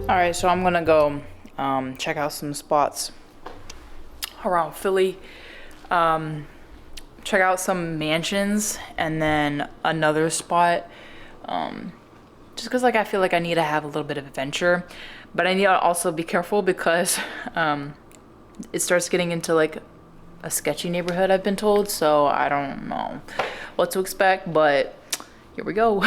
Alright, so I'm gonna go check out some spots around Philly, check out some mansions, and then another spot, just because like I feel like I need to have a little bit of adventure, but I need to also be careful because it starts getting into like a sketchy neighborhood, I've been told, so I don't know what to expect, but here we go.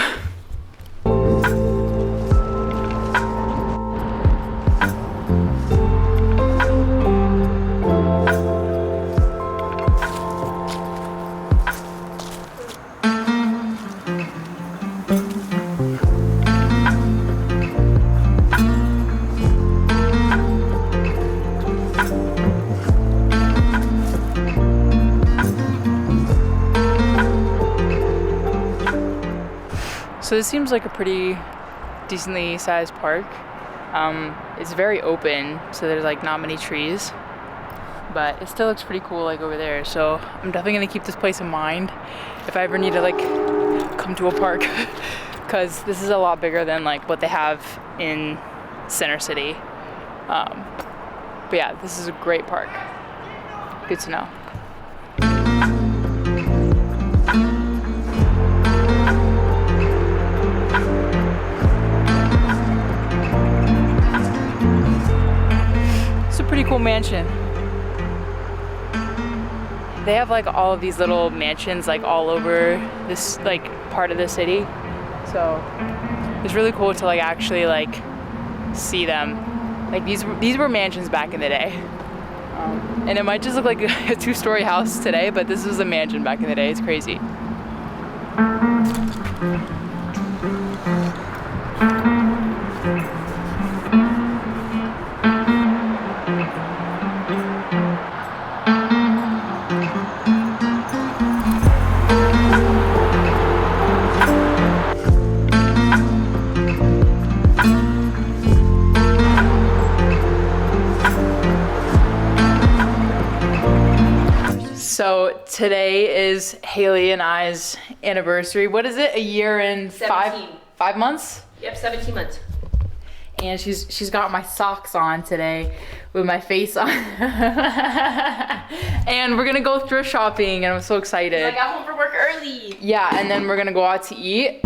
So this seems like a pretty decently sized park. It's very open, so there's like not many trees, but it still looks pretty cool like over there. So I'm definitely gonna keep this place in mind if I ever need to like come to a park, because this is a lot bigger than like what they have in Center City. But yeah, this is a great park. Good to know. Pretty cool mansion. They have like all of these little mansions like all over this like part of the city, so it's really cool to like actually like see them. Like these were mansions back in the day, and it might just look like a two-story house today, but this was a mansion back in the day. It's crazy. So today is Haley and I's anniversary. What is it? A year and 17. five months? Yep, 17 months. And she's got my socks on today with my face on. And we're gonna go thrift shopping and I'm so excited. I got home from work early. Yeah, and then we're gonna go out to eat.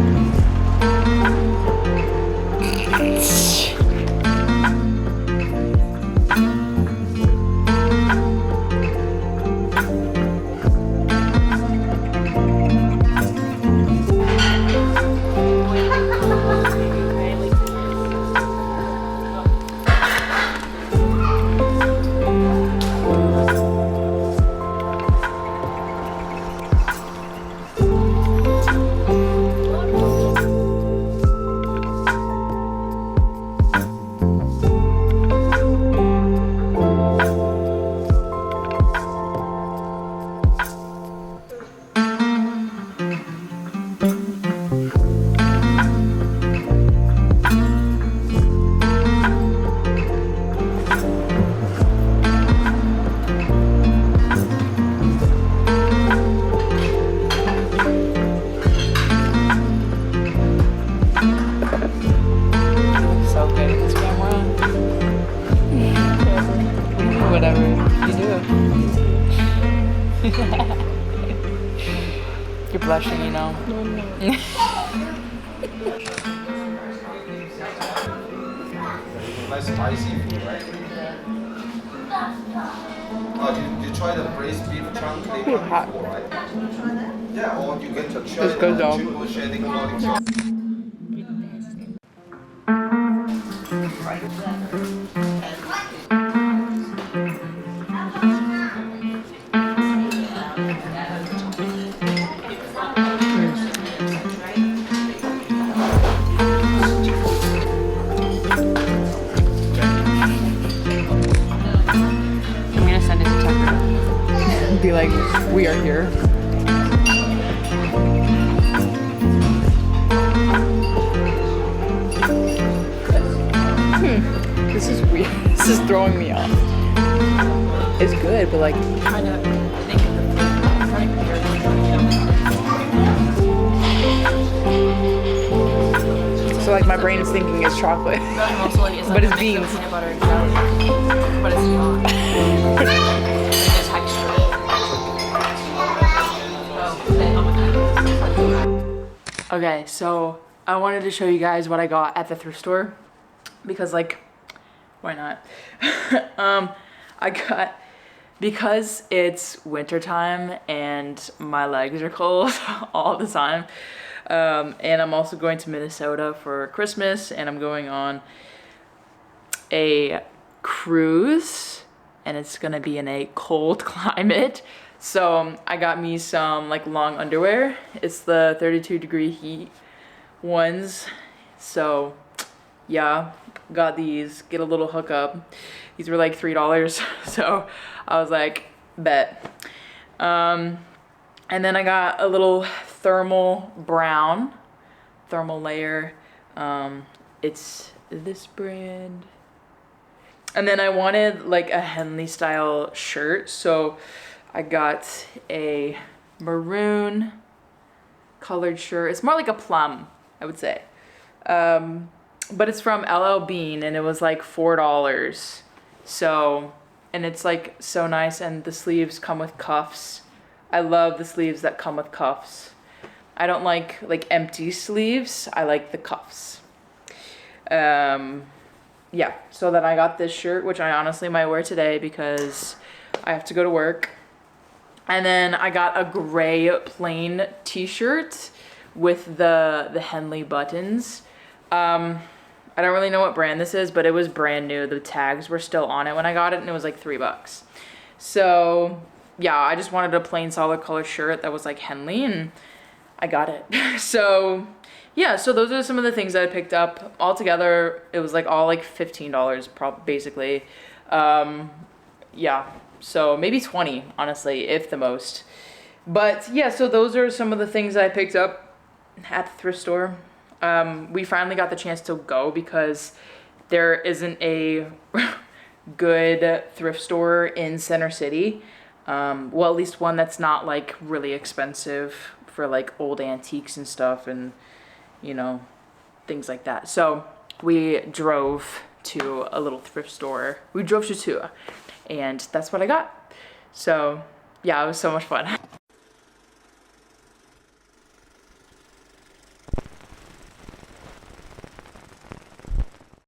You're blushing, you know. Nice spicy food, right? Oh, you tried the braised beef chunk before, right? Yeah, or you can just It's good though. shading clothing shop. I'm gonna send it to Tucker. Be like, we are here. This is weird. This is throwing me off. It's good, but like Trying to think of the trying to compare so like my brain is thinking it's chocolate. But it's beans. Peanut butter and jelly. But it's not. It's texture. Okay, so I wanted to show you guys what I got at the thrift store because like, why not? I got, because it's winter time and my legs are cold all the time, and I'm also going to Minnesota for Christmas, and I'm going on a cruise, and it's gonna be in a cold climate. So I got me some like long underwear. It's the 32-degree heat ones. So yeah, got these, get a little hookup. These were like $3. So I was like, bet. And then I got a little thermal brown, thermal layer. It's this brand. And then I wanted like a Henley style shirt. So I got a maroon colored shirt. It's more like a plum, I would say. But it's from LL Bean and it was like $4. So, and it's like so nice, and the sleeves come with cuffs. I love the sleeves that come with cuffs. I don't like empty sleeves. I like the cuffs. Yeah, so then I got this shirt, which I honestly might wear today because I have to go to work. And then I got a gray plain t-shirt with the Henley buttons. I don't really know what brand this is, but it was brand new. The tags were still on it when I got it, and it was like $3. So yeah, I just wanted a plain solid color shirt that was like Henley, and I got it. So yeah, so those are some of the things that I picked up. Altogether, it was like all like $15 basically. Yeah, so maybe 20, honestly, if the most. But yeah, so those are some of the things that I picked up at the thrift store. We finally got the chance to go because there isn't a good thrift store in Center City. Well, at least one that's not like really expensive for like old antiques and stuff, and you know, things like that. So we drove to a little thrift store. We drove to two, and that's what I got. So yeah, it was so much fun.